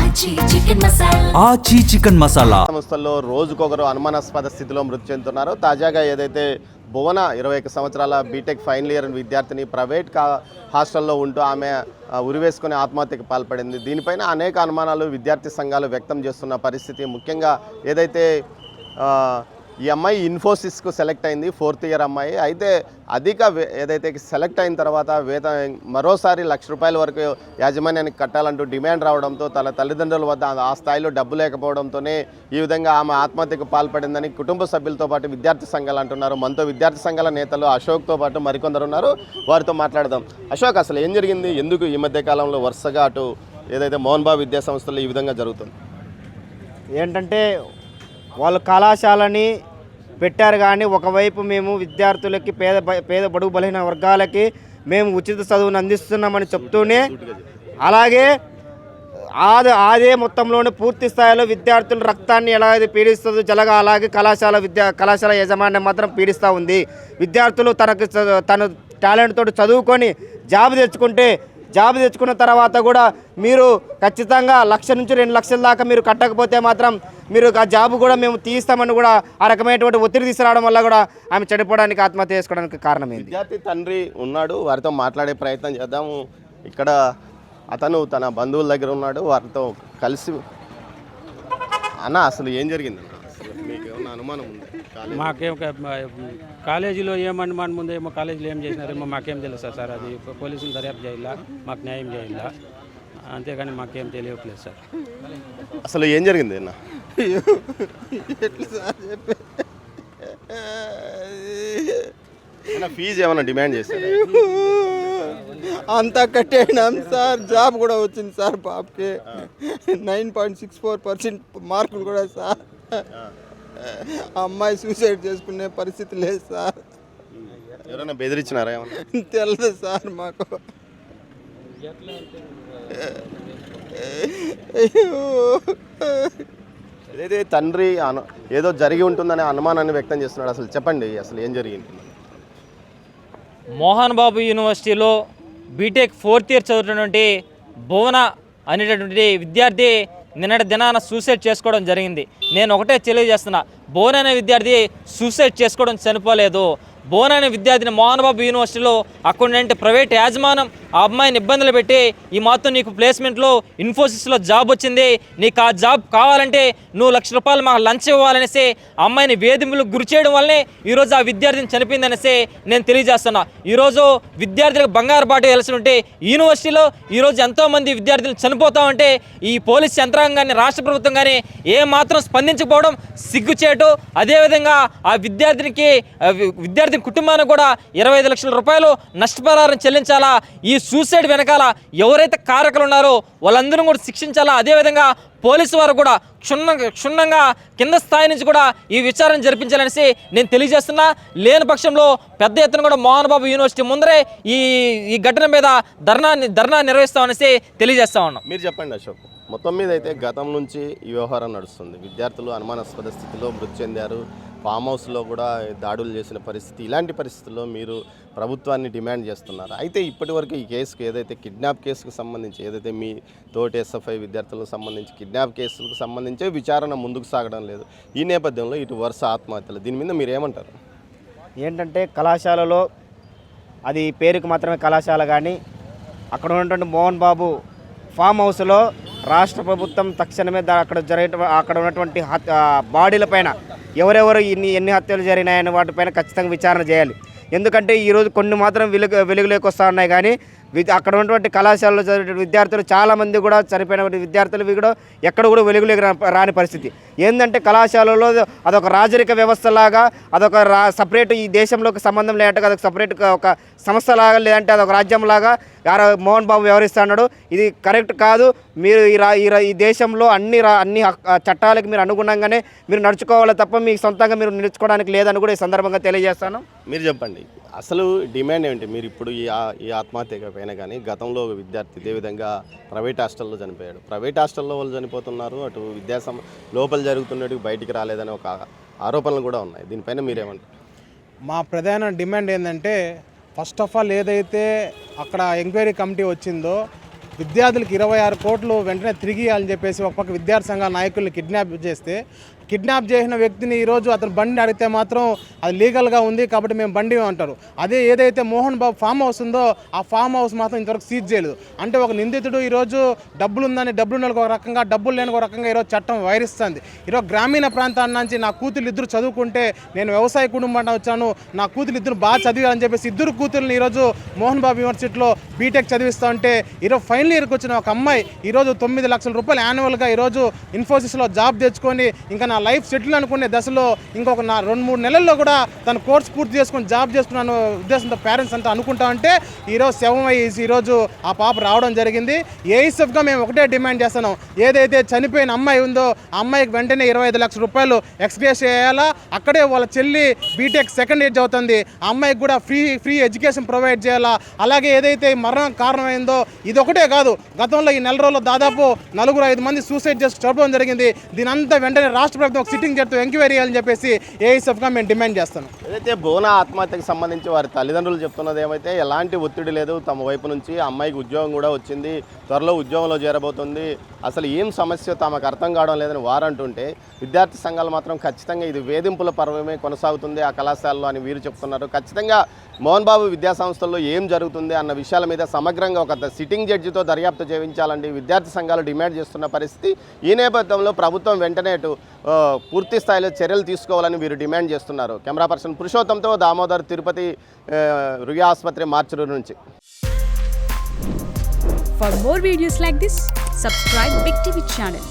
ఆచి చికెన్ మసాలా సంస్థల్లో రోజుకొకరు అనుమానాస్పద స్థితిలో మృతి చెందుతున్నారు. తాజాగా ఏదైతే భువన 21 సంవత్సరాల బీటెక్ ఫైనల్ ఇయర్ విద్యార్థిని ప్రైవేట్ హాస్టల్లో ఉంటూ ఆమె ఉరివేసుకుని ఆత్మహత్యకు పాల్పడింది. దీనిపైన అనేక అనుమానాలు విద్యార్థి సంఘాలు వ్యక్తం చేస్తున్న పరిస్థితి. ముఖ్యంగా ఏదైతే ఈ అమ్మాయి ఇన్ఫోసిస్కు సెలెక్ట్ అయింది, 4th ఇయర్ అమ్మాయి. అయితే ఏదైతే సెలెక్ట్ అయిన తర్వాత మరోసారి ₹1,00,000 వరకు యాజమాన్యానికి కట్టాలంటూ డిమాండ్ రావడంతో తన తల్లిదండ్రుల వద్ద ఆ స్థాయిలో డబ్బు లేకపోవడంతోనే ఈ విధంగా ఆమె ఆత్మహత్యకు పాల్పడిందని కుటుంబ సభ్యులతో పాటు విద్యార్థి సంఘాలు అంటున్నారు. మనతో విద్యార్థి సంఘాల నేతలు అశోక్తో పాటు మరికొందరు ఉన్నారు. వారితో మాట్లాడదాం. అశోక్, అసలు ఏం జరిగింది? ఎందుకు ఈ మధ్య కాలంలో వరుసగా అటు ఏదైతే మోహన్ బాబు విద్యా సంస్థలో ఈ విధంగా జరుగుతుంది? ఏంటంటే వాళ్ళు కళాశాలని పెట్టారు, కానీ ఒకవైపు మేము విద్యార్థులకి పేద బడుగు బలహీన వర్గాలకి మేము ఉచిత చదువును అందిస్తున్నామని చెప్తూనే, అలాగే అదే మొత్తంలోనే పూర్తి స్థాయిలో విద్యార్థుల రక్తాన్ని ఎలా అయితే పీడిస్తుందో జలగా అలాగే కళాశాల యాజమాన్యం మాత్రం పీడిస్తూ ఉంది. విద్యార్థులు తన టాలెంట్ తోటి చదువుకొని జాబ్ తెచ్చుకున్న తర్వాత కూడా మీరు ఖచ్చితంగా 1,00,000 నుంచి 2,00,000 దాకా మీరు కట్టకపోతే మాత్రం మీరు ఆ జాబ్ కూడా మేము తీస్తామని కూడా ఆ రకమైనటువంటి ఒత్తిడి తీసుకురావడం వల్ల కూడా ఆమె చనిపోవడానికి ఆత్మహత్య చేసుకోవడానికి కారణమైంది. విద్యార్థి తండ్రి ఉన్నాడు, వారితో మాట్లాడే ప్రయత్నం చేద్దాము. ఇక్కడ అతను తన బంధువుల దగ్గర ఉన్నాడు, వారితో కలిసి. అన్న, అసలు ఏం జరిగింది? మీకు ఏమన్నా అనుమానం ఉంది? మాకేం కాలేజీలో ఏం అనుమానం ఉందో, ఏమో కాలేజీలో ఏం చేసినారేమో మాకేం తెలుసా సార్. అది పోలీసులు దర్యాప్తు చేయాలా, మాకు న్యాయం చేయాలా, అంతేగాని మాకేం తెలియట్లేదు సార్. అసలు ఏం జరిగింది అన్న? ఫీజు ఏమైనా డిమాండ్ చేశారు? అంతా కట్టేనాం సార్. జాబ్ కూడా వచ్చింది సార్ పాపకి. 9.64% మార్కులు కూడా సార్. అమ్మాయి సూసైడ్ చేసుకునే పరిస్థితి లేదు సార్. ఎవరైనా బెదిరించినారా ఏమన్నా? తెలియదు సార్ మాకు. ఏదైతే తండ్రి ఏదో జరిగి ఉంటుందనే అనుమానాన్ని వ్యక్తం చేస్తున్నాడు. అసలు చెప్పండి, అసలు ఏం జరిగింది? మోహన్ బాబు యూనివర్సిటీలో బీటెక్ 4th ఇయర్ చదువుతున్నటువంటి భువన అనేటటువంటి విద్యార్థి నిన్నటి దినాన సూసైడ్ చేసుకోవడం జరిగింది. నేను ఒకటే తెలియజేస్తున్నా, భువన అనే విద్యార్థి సూసైడ్ చేసుకోవడం చనిపోలేదు. భువన అనే విద్యార్థిని మోహన్ బాబు యూనివర్సిటీలో అక్కడ ప్రైవేట్ యాజమాన్యం ఆ అమ్మాయిని ఇబ్బందులు పెట్టి, ఈ మాత్రం నీకు ప్లేస్మెంట్లో ఇన్ఫోసిస్లో జాబ్ వచ్చింది, నీకు ఆ జాబ్ కావాలంటే నువ్వు ₹1,00,000 మాకు లంచ్ ఇవ్వాలనేసి అమ్మాయిని వేధింపులకు గురి చేయడం వల్లనే ఈరోజు ఆ విద్యార్థిని చనిపోయిందనేసి నేను తెలియజేస్తున్నా. ఈరోజు విద్యార్థులకు బంగారు బాట వెళ్తుంటే యూనివర్సిటీలో ఈరోజు ఎంతోమంది విద్యార్థులు చనిపోతా ఉంటే ఈ పోలీస్ యంత్రాంగం కానీ రాష్ట్ర ప్రభుత్వం కానీ ఏమాత్రం స్పందించకపోవడం సిగ్గుచేటు. అదేవిధంగా ఆ విద్యార్థి కుటుంబానికి కూడా ₹25 లక్షల నష్టపరిహారం చెల్లించాలా. ఈ సూసైడ్ వెనకాల ఎవరైతే కారకులు ఉన్నారో వాళ్ళందరూ కూడా శిక్షించాలా. అదేవిధంగా పోలీసు వారు కూడా క్షుణ్ణంగా కింద స్థాయి నుంచి కూడా ఈ విచారణ జరిపించాలనేసి నేను తెలియజేస్తున్నా. లేని పక్షంలో పెద్ద ఎత్తున కూడా మోహన్ బాబు యూనివర్సిటీ ముందరే ఈ ఘటన మీద ధర్నా నిర్వహిస్తామనేసి తెలియజేస్తా ఉన్నాం. మీరు చెప్పండి అశోక్, మొత్తం మీద అయితే గతం నుంచి ఈ వ్యవహారం నడుస్తుంది. విద్యార్థులు అనుమానాస్పద స్థితిలో మృతి చెందారు, ఫామ్ హౌస్లో కూడా దాడులు చేసిన పరిస్థితి. ఇలాంటి పరిస్థితుల్లో మీరు ప్రభుత్వాన్ని డిమాండ్ చేస్తున్నారు. అయితే ఇప్పటి వరకు ఈ కేసుకు ఏదైతే కిడ్నాప్ కేసుకు సంబంధించి ఏదైతే మీ తోటి SFI విద్యార్థులకు సంబంధించి కిడ్నాప్ కేసులకు సంబంధించే విచారణ ముందుకు సాగడం లేదు. ఈ నేపథ్యంలో ఇటు వరుస ఆత్మహత్యలు, దీని మీద మీరు ఏమంటారు? ఏంటంటే కళాశాలలో అది పేరుకు మాత్రమే కళాశాల, కానీ అక్కడ ఉన్నటువంటి మోహన్ బాబు ఫామ్ హౌస్లో రాష్ట్ర ప్రభుత్వం తక్షణమే అక్కడ ఉన్నటువంటి బాడీల పైన ఎవరెవరు ఎన్ని హత్యలు జరిగినాయని వాటిపైన ఖచ్చితంగా విచారణ చేయాలి. ఎందుకంటే ఈరోజు కొన్ని మాత్రం వెలుగులోకి వస్తూ ఉన్నాయి, కానీ అక్కడ ఉన్నటువంటి కళాశాలలో చదివే విద్యార్థులు చాలామంది కూడా చనిపోయిన విద్యార్థులు కూడా ఎక్కడ కూడా వెలుగులోకి రాని పరిస్థితి. ఏంటంటే కళాశాలలో అదొక రాజరిక వ్యవస్థలాగా, అదొక సపరేట్, ఈ దేశంలోకి సంబంధం లేనట్టుగా అదొక సపరేట్ ఒక సంస్థలాగా, లేదంటే అదొక రాజ్యంలాగా మోహన్ బాబు వ్యవహరిస్తున్నాడు. ఇది కరెక్ట్ కాదు. మీరు ఈ దేశంలో అన్ని చట్టాలకు మీరు అనుగుణంగానే మీరు నడుచుకోవాలి తప్ప మీ సొంతంగా మీరు నడుచుకోవడానికి లేదని కూడా ఈ సందర్భంగా తెలియజేస్తాను. మీరు చెప్పండి, అసలు డిమాండ్ ఏంటి? మీరు ఇప్పుడు ఈ ఆత్మహత్య పైన కానీ గతంలో విద్యార్థి ఇదేవిధంగా ప్రైవేట్ హాస్టల్లో చనిపోయాడు. ప్రైవేట్ హాస్టల్లో వాళ్ళు చనిపోతున్నారు, అటు లోపల జరుగుతున్నట్టు బయటికి రాలేదని ఒక ఆరోపణలు కూడా ఉన్నాయి. దీనిపైన మీరేమంటారు? మా ప్రధాన డిమాండ్ ఏంటంటే, ఫస్ట్ ఆఫ్ ఆల్ ఏదైతే అక్కడ ఎంక్వైరీ కమిటీ వచ్చిందో విద్యార్థులకు 26 కోట్లు వెంటనే తిరిగి ఇవ్వాలని చెప్పేసి ఒక పక్క విద్యార్థి సంఘాల నాయకుల్ని కిడ్నాప్ చేస్తే, కిడ్నాప్ చేసిన వ్యక్తిని ఈరోజు అతను బండిని అడిగితే మాత్రం అది లీగల్గా ఉంది కాబట్టి మేము బండి అంటారు. అదే ఏదైతే మోహన్ బాబు ఫామ్ హౌస్ ఉందో ఆ ఫామ్ హౌస్ మాత్రం ఇంతవరకు సీజ్ చేయలేదు. అంటే ఒక నిందితుడు ఈరోజు డబ్బులు ఉందని డబ్బులు ఉన్న ఒక రకంగా, డబ్బులు లేని ఒక రకంగా ఈరోజు చట్టం వైరిస్తుంది. ఈరోజు గ్రామీణ ప్రాంతాల నుంచి నా కూతురు ఇద్దరు చదువుకుంటే, నేను వ్యవసాయ కుటుంబం వచ్చాను, నా కూతురు ఇద్దరు బాగా చదివాలని చెప్పేసి ఇద్దరు కూతుర్ని ఈరోజు మోహన్ బాబు యూనివర్సిటీలో బీటెక్ చదివిస్తూ ఉంటే, ఈరోజు ఫైనల్ ఇయర్కి వచ్చిన ఒక అమ్మాయి ఈరోజు 9 లక్షల రూపాయలు యాన్యువల్గా ఈరోజు ఇన్ఫోసిస్లో జాబ్ తెచ్చుకొని ఇంకా నా లైఫ్ సెటిల్ అనుకునే దశలో ఇంకొక 2-3 నెలల్లో కూడా తన కోర్స్ పూర్తి చేసుకొని జాబ్ చేసుకున్నాను ఉద్దేశంతో పేరెంట్స్ అంతా అనుకుంటా ఉంటే ఈరోజు ఈరోజు ఆ పాప రావడం జరిగింది. ఏఐఎస్ఎఫ్గా మేము ఒకటే డిమాండ్ చేస్తున్నాం, ఏదైతే చనిపోయిన అమ్మాయి ఉందో ఆ అమ్మాయికి వెంటనే 25 లక్షల రూపాయలు ఎక్స్గ్రేస్ చేయాలా. అక్కడే వాళ్ళ చెల్లి బీటెక్ సెకండ్ ఇయర్ చదువుతుంది, ఆ అమ్మాయికి కూడా ఫ్రీ ఎడ్యుకేషన్ ప్రొవైడ్ చేయాలా. అలాగే ఏదైతే మరణం కారణమైందో ఇది ఒకటే కాదు, గతంలో ఈ నెల రోజుల్లో దాదాపు 4-5 మంది సూసైడ్ చేసి చదవడం జరిగింది. దీనంతా వెంటనే రాష్ట్ర ప్రభుత్వం ఒక సిట్టింగ్ చేస్తూ ఎంక్వైరీ చేయాలని చెప్పేసి ఏఐఎస్ఎఫ్గా మేము డిమాండ్ చేస్తాను. ఏదైతే భువన ఆత్మహత్యకు సంబంధించి వారి తల్లిదండ్రులు చెప్తున్నది ఏమైతే ఎలాంటి ఒత్తిడి లేదు, తమ వైపు నుంచి అమ్మాయికి ఉద్యోగం కూడా వచ్చింది, త్వరలో ఉద్యోగంలో చేరబోతుంది, అసలు ఏం సమస్య తమకు అర్థం కావడం లేదని వారు అంటుంటే, విద్యార్థి సంఘాలు మాత్రం ఖచ్చితంగా ఇది వేధింపుల పర్వమే కొనసాగుతుంది ఆ కళాశాలలో అని వీరు చెప్తున్నారు. ఖచ్చితంగా మోహన్ బాబు విద్యా సంస్థల్లో ఏం జరుగుతుంది అన్న విషయాల మీద సమగ్రంగా ఒక సిట్టింగ్ జడ్జితో దర్యాప్తు చేయించాలండి విద్యార్థి సంఘాలు డిమాండ్ చేస్తున్న పరిస్థితి. ఈ నేపథ్యంలో ప్రభుత్వం వెంటనే పూర్తి స్థాయిలో చర్యలు తీసుకోవాలని వీరు డిమాండ్ చేస్తున్నారు. కెమెరా పర్సన్ పురుషోత్తంతో దామోదర్, తిరుపతి రుయా ఆసుపత్రి, మార్చురు నుంచి. For more videos like this, subscribe Big TV channel.